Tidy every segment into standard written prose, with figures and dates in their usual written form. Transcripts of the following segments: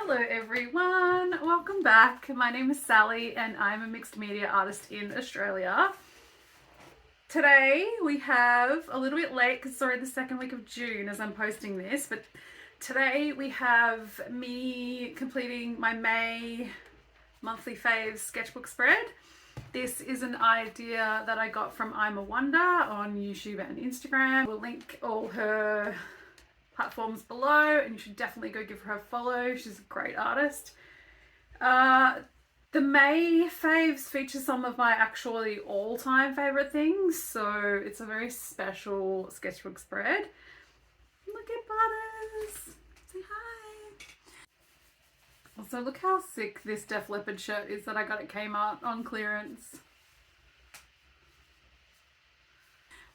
Hello everyone, welcome back. My name is Sally and I'm a mixed media artist in Australia. Today we have a little bit late because it's already the second week of June as I'm posting this, but today we have me completing my May monthly faves sketchbook spread. This is an idea that I got from I'm a Wonder on YouTube and Instagram. We'll link all her platforms below and you should definitely go give her a follow. She's a great artist. The May faves feature some of my actually all-time favorite things, so it's a very special sketchbook spread. Look at Butters, say hi. Also, look how sick this Def Leppard shirt is that I got at Kmart on clearance.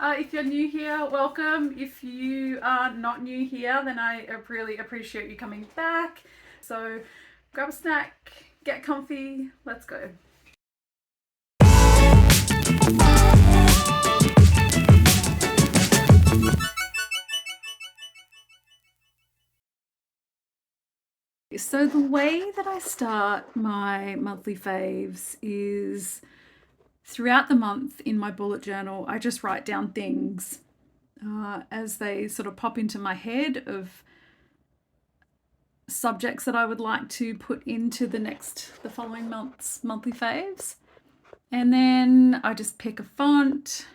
If you're new here, welcome. If you are not new here, then I really appreciate you coming back. So grab a snack, get comfy, let's go. So the way that I start my monthly faves is throughout the month in my bullet journal, I just write down things as they sort of pop into my head of subjects that I would like to put into the following month's monthly faves. And then I just pick a font,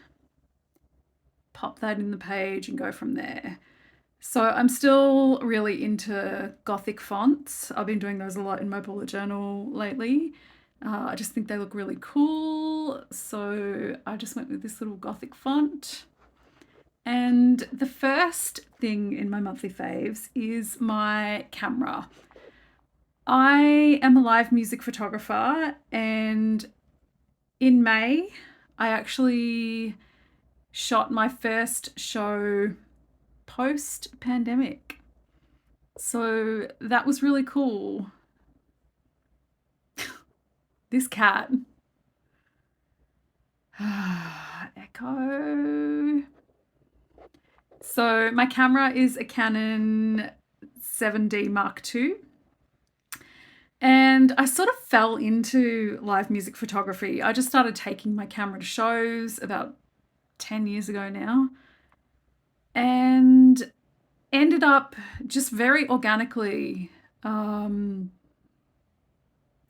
pop that in the page and go from there. So I'm still really into Gothic fonts. I've been doing those a lot in my bullet journal lately. I just think they look really cool. So I just went with this little Gothic font. And the first thing in my monthly faves is my camera. I am a live music photographer, and in May, I actually shot my first show post-pandemic. So that was really cool. This cat. Echo. So my camera is a Canon 7D Mark II. And I sort of fell into live music photography. I just started taking my camera to shows about 10 years ago now. And ended up just very organically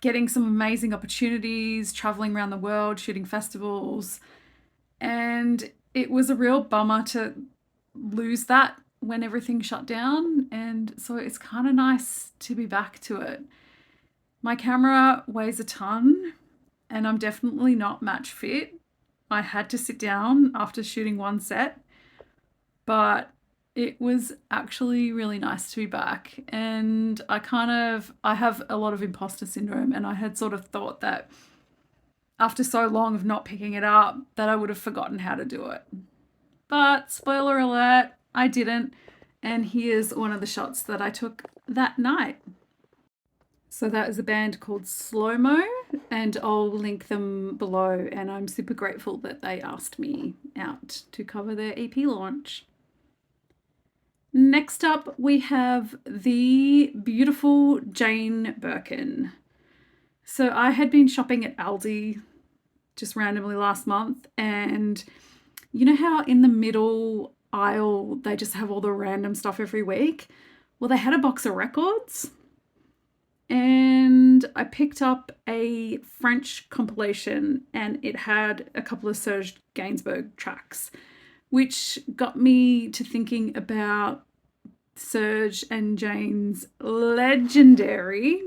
getting some amazing opportunities, traveling around the world, shooting festivals. And it was a real bummer to lose that when everything shut down. And so it's kind of nice to be back to it. My camera weighs a ton and I'm definitely not match fit. I had to sit down after shooting one set, but it was actually really nice to be back. And I have a lot of imposter syndrome, and I had sort of thought that after so long of not picking it up that I would have forgotten how to do it. But spoiler alert, I didn't. And here's one of the shots that I took that night. So that is a band called Slow Mo, and I'll link them below. And I'm super grateful that they asked me out to cover their EP launch. Next up, we have the beautiful Jane Birkin. So I had been shopping at Aldi just randomly last month, and you know how in the middle aisle they just have all the random stuff every week? Well, they had a box of records, and I picked up a French compilation, and it had a couple of Serge Gainsbourg tracks, which got me to thinking about Serge and Jane's legendary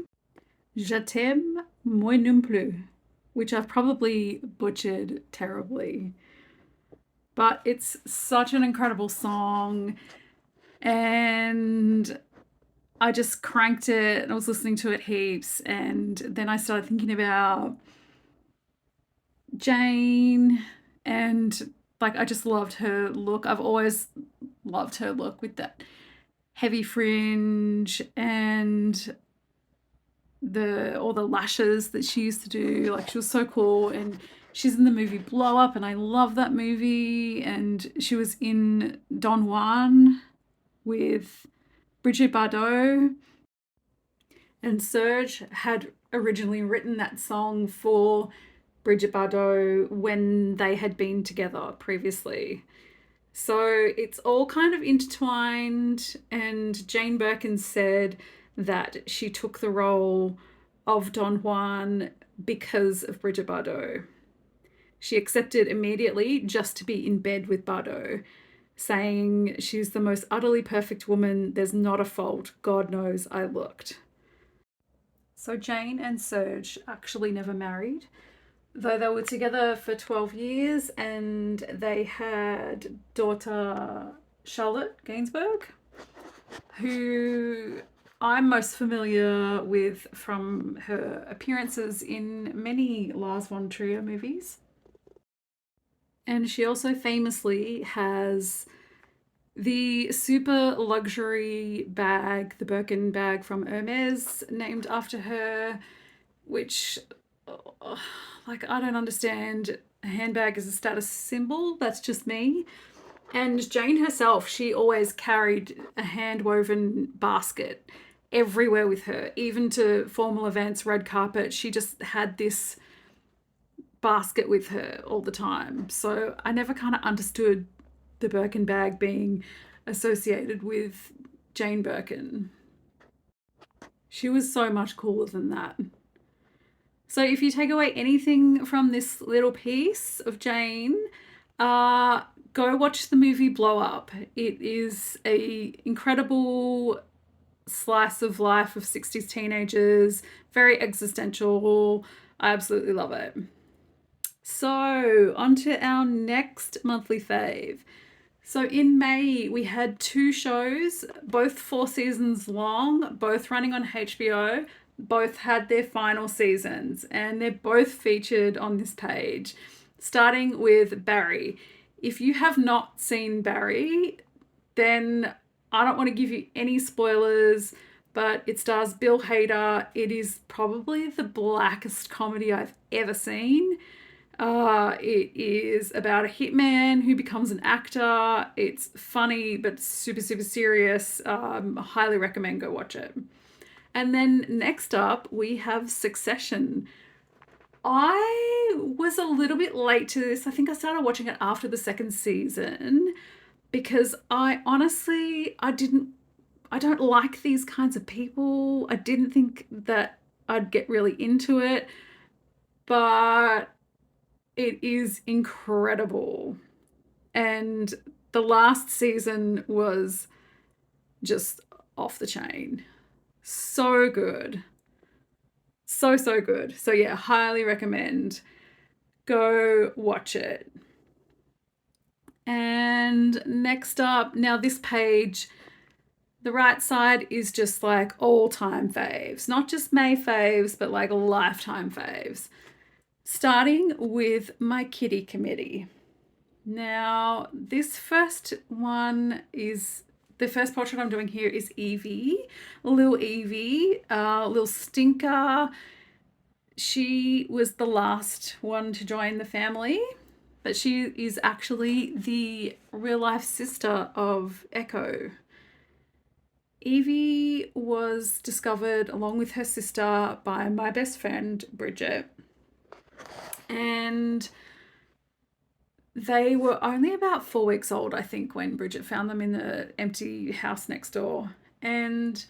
Je t'aime, moi non plus, which I've probably butchered terribly. But it's such an incredible song, and I just cranked it and I was listening to it heaps, and then I started thinking about Jane, and like I just loved her look. I've always loved her look with that heavy fringe and all the lashes that she used to do. Like, she was so cool, and she's in the movie Blow Up, and I love that movie. And she was in Don Juan with Brigitte Bardot. And Serge had originally written that song for Bridget Bardot when they had been together previously. So it's all kind of intertwined, and Jane Birkin said that she took the role of Don Juan because of Bridget Bardot. She accepted immediately just to be in bed with Bardot, saying she's the most utterly perfect woman. There's not a fault. God knows I looked. So Jane and Serge actually never married, though they were together for 12 years and they had daughter Charlotte Gainsbourg, who I'm most familiar with from her appearances in many Lars von Trier movies. And she also famously has the super luxury bag, the Birkin bag from Hermes, named after her, which, like, I don't understand. A handbag is a status symbol. That's just me. And Jane herself, she always carried a hand woven basket everywhere with her, even to formal events, red carpet. She just had this basket with her all the time. So I never kind of understood the Birkin bag being associated with Jane Birkin. She was so much cooler than that. So if you take away anything from this little piece of Jane, go watch the movie Blow Up. It is a incredible slice of life of 60s teenagers, very existential. I absolutely love it. So, on to our next monthly fave. So, in May, we had two shows, both 4 seasons long, both running on HBO. Both had their final seasons, and they're both featured on this page. Starting with Barry. If you have not seen Barry, then I don't want to give you any spoilers, but it stars Bill Hader. It is probably the blackest comedy I've ever seen. It is about a hitman who becomes an actor. It's funny but super, super serious. Highly recommend go watch it. And then next up, we have Succession. I was a little bit late to this. I think I started watching it after the second season because I honestly, I don't like these kinds of people. I didn't think that I'd get really into it, but it is incredible. And the last season was just off the chain. So good. So, so good. So, yeah, highly recommend. Go watch it. And next up, now this page, the right side is just like all time faves, not just May faves, but like lifetime faves. Starting with my kitty committee. Now, this first one is the first portrait I'm doing here is Evie, Lil Stinker. She was the last one to join the family, but she is actually the real life sister of Echo. Evie was discovered along with her sister by my best friend Bridget, and they were only about 4 weeks old, I think, when Bridget found them in the empty house next door. And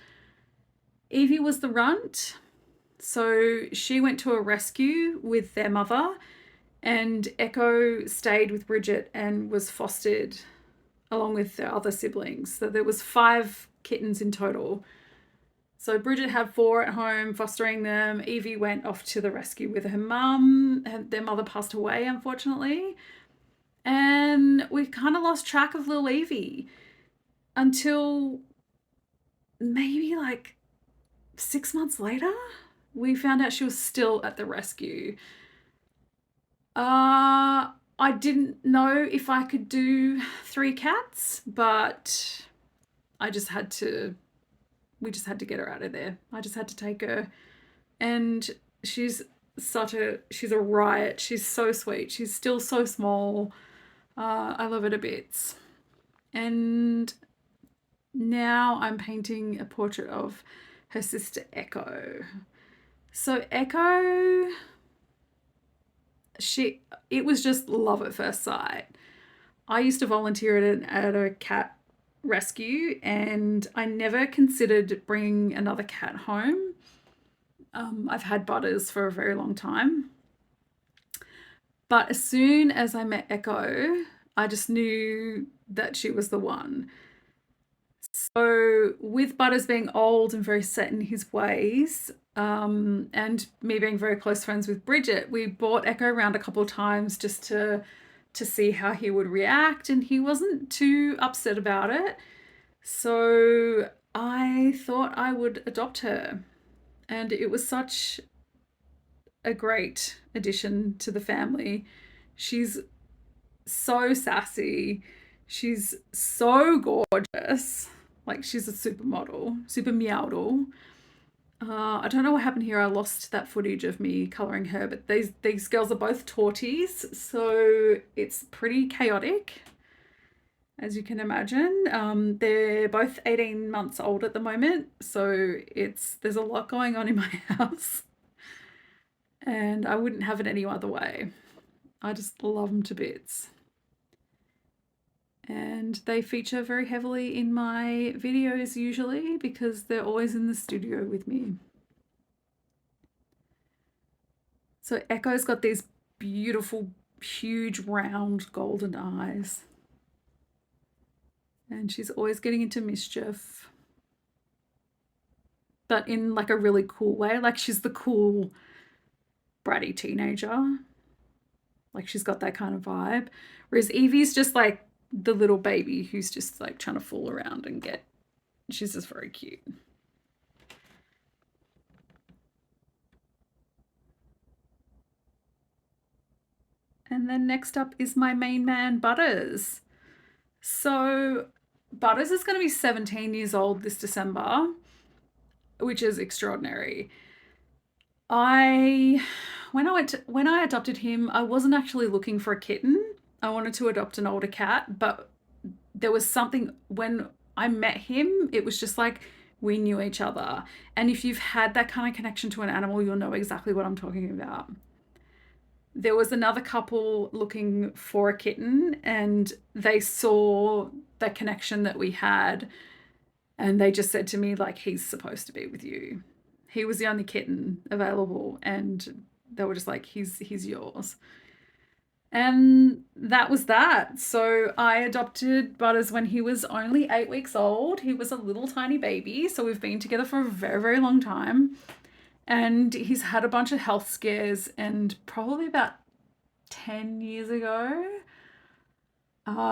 Evie was the runt, so she went to a rescue with their mother, and Echo stayed with Bridget and was fostered along with their other siblings. So there was 5 kittens in total. So Bridget had 4 at home fostering them. Evie went off to the rescue with her mum. Their mother passed away, unfortunately. And we kind of lost track of little Evie until maybe like 6 months later. We found out she was still at the rescue. I didn't know if I could do 3 cats, but I just had to, we just had to get her out of there. I just had to take her. And she's she's a riot. She's so sweet. She's still so small. I love her to bits. And now I'm painting a portrait of her sister Echo. So Echo, it was just love at first sight. I used to volunteer at a cat rescue, and I never considered bringing another cat home. I've had Butters for a very long time. But as soon as I met Echo, I just knew that she was the one. So, with Butters being old and very set in his ways, and me being very close friends with Bridget, we brought Echo around a couple of times just to see how he would react, and he wasn't too upset about it. So I thought I would adopt her, and it was such a great addition to the family. She's so sassy. She's so gorgeous. Like, she's a supermodel, super meowdle. I don't know what happened here. I lost that footage of me colouring her, but these girls are both torties, so it's pretty chaotic, as you can imagine. They're both 18 months old at the moment, so there's a lot going on in my house, and I wouldn't have it any other way. I just love them to bits. And they feature very heavily in my videos usually because they're always in the studio with me. So Echo's got these beautiful, huge, round, golden eyes. And she's always getting into mischief. But in like a really cool way. Like, she's the cool, bratty teenager. Like, she's got that kind of vibe. Whereas Evie's just like the little baby who's just like trying to fool around and she's just very cute. And then next up is my main man, Butters. So Butters is going to be 17 years old this December, which is extraordinary. When I adopted him, I wasn't actually looking for a kitten. I wanted to adopt an older cat, but there was something when I met him, it was just like we knew each other. And if you've had that kind of connection to an animal, you'll know exactly what I'm talking about. There was another couple looking for a kitten, and they saw the connection that we had, and they just said to me, like, he's supposed to be with you. He was the only kitten available, and they were just like, he's yours. And that was that. So I adopted Butters when he was only 8 weeks old. He was a little tiny baby. So we've been together for a very, very long time. And he's had a bunch of health scares, and probably about 10 years ago,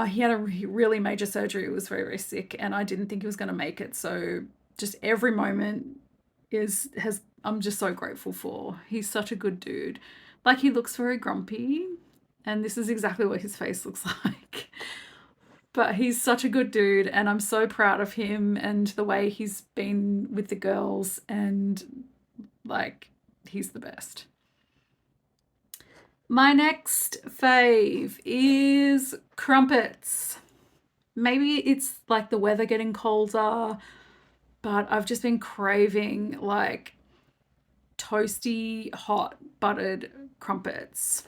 he had a really major surgery. He was very, very sick, and I didn't think he was going to make it. So just every moment I'm just so grateful for. He's such a good dude. Like, he looks very grumpy, and this is exactly what his face looks like. But he's such a good dude, and I'm so proud of him and the way he's been with the girls, and like, he's the best. My next fave is crumpets. Maybe it's like the weather getting colder, but I've just been craving like toasty, hot, buttered crumpets.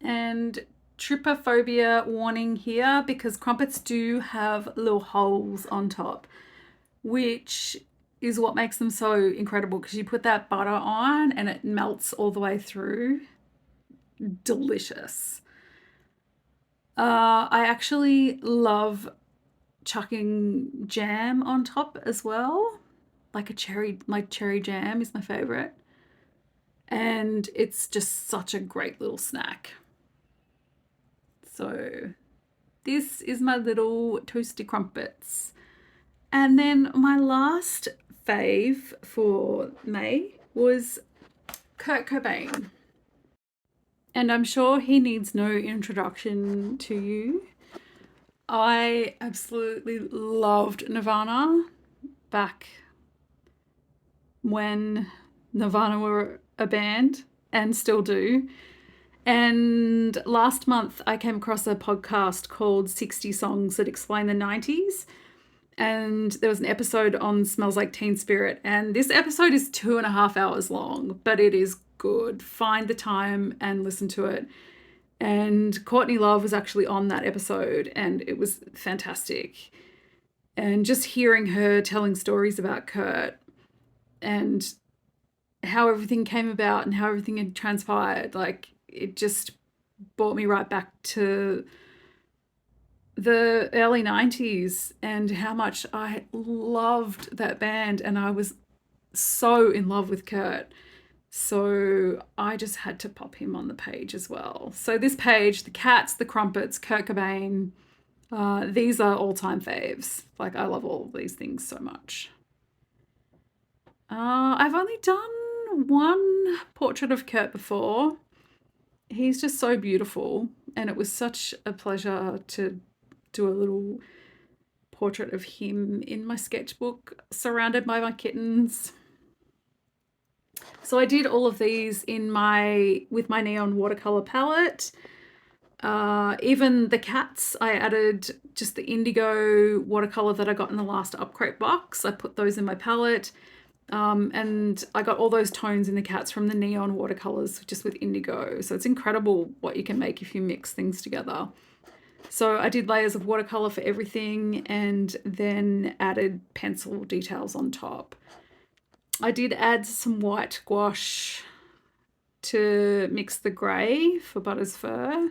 And trypophobia warning here, because crumpets do have little holes on top, which is what makes them so incredible, because you put that butter on and it melts all the way through. Delicious. I actually love chucking jam on top as well. Like cherry jam is my favorite. And it's just such a great little snack. So this is my little toasty crumpets. And then my last fave for May was Kurt Cobain. And I'm sure he needs no introduction to you. I absolutely loved Nirvana back when Nirvana were a band, and still do. And last month I came across a podcast called 60 Songs That Explain the 90s. And there was an episode on Smells Like Teen Spirit, and this episode is 2.5 hours long, but it is good. Find the time and listen to it. And Courtney Love was actually on that episode, and it was fantastic. And just hearing her telling stories about Kurt and how everything came about and how everything had transpired, like, it just brought me right back to the early 90s and how much I loved that band, and I was so in love with Kurt. So I just had to pop him on the page as well. So this page, the Cats, the Crumpets, Kurt Cobain, these are all-time faves. Like, I love all of these things so much. I've only done one portrait of Kurt before. He's just so beautiful, and it was such a pleasure to do a little portrait of him in my sketchbook, surrounded by my kittens. So I did all of these with my neon watercolor palette. Even the cats, I added just the indigo watercolor that I got in the last upcrate box. I put those in my palette. And I got all those tones in the cats from the neon watercolors just with indigo. So it's incredible what you can make if you mix things together. So I did layers of watercolor for everything and then added pencil details on top. I did add some white gouache to mix the grey for Butter's fur.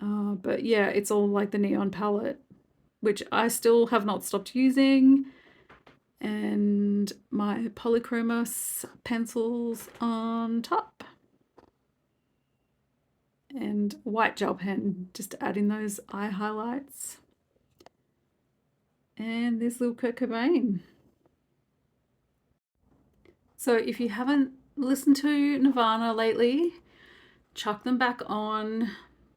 But yeah, it's all like the neon palette, which I still have not stopped using. And my polychromos pencils on top. And white gel pen just to add in those eye highlights. And this little Kurt Cobain. So if you haven't listened to Nirvana lately, chuck them back on,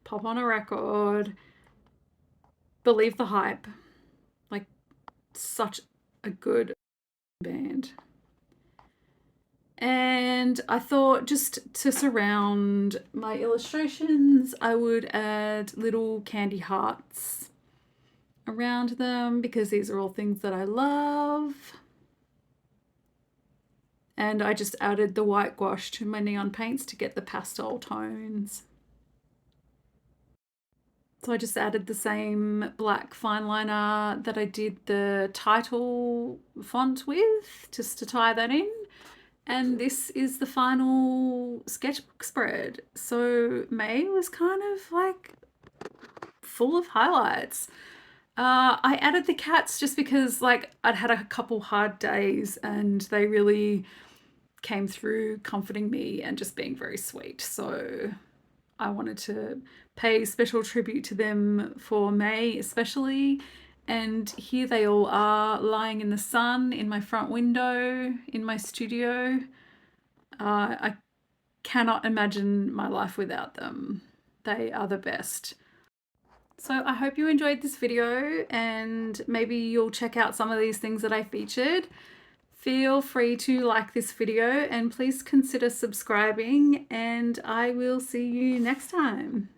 pop on a record, believe the hype. Like, such a good band. And I thought, just to surround my illustrations, I would add little candy hearts around them because these are all things that I love. And I just added the white gouache to my neon paints to get the pastel tones. So I just added the same black fine liner that I did the title font with, just to tie that in. And this is the final sketchbook spread. So May was kind of like full of highlights. I added the cats just because, like, I'd had a couple hard days and they really came through comforting me and just being very sweet. So I wanted to pay special tribute to them for May especially. And here they all are lying in the sun in my front window in my studio. I cannot imagine my life without them. They are the best. So I hope you enjoyed this video and maybe you'll check out some of these things that I featured. Feel free to like this video and please consider subscribing, and I will see you next time.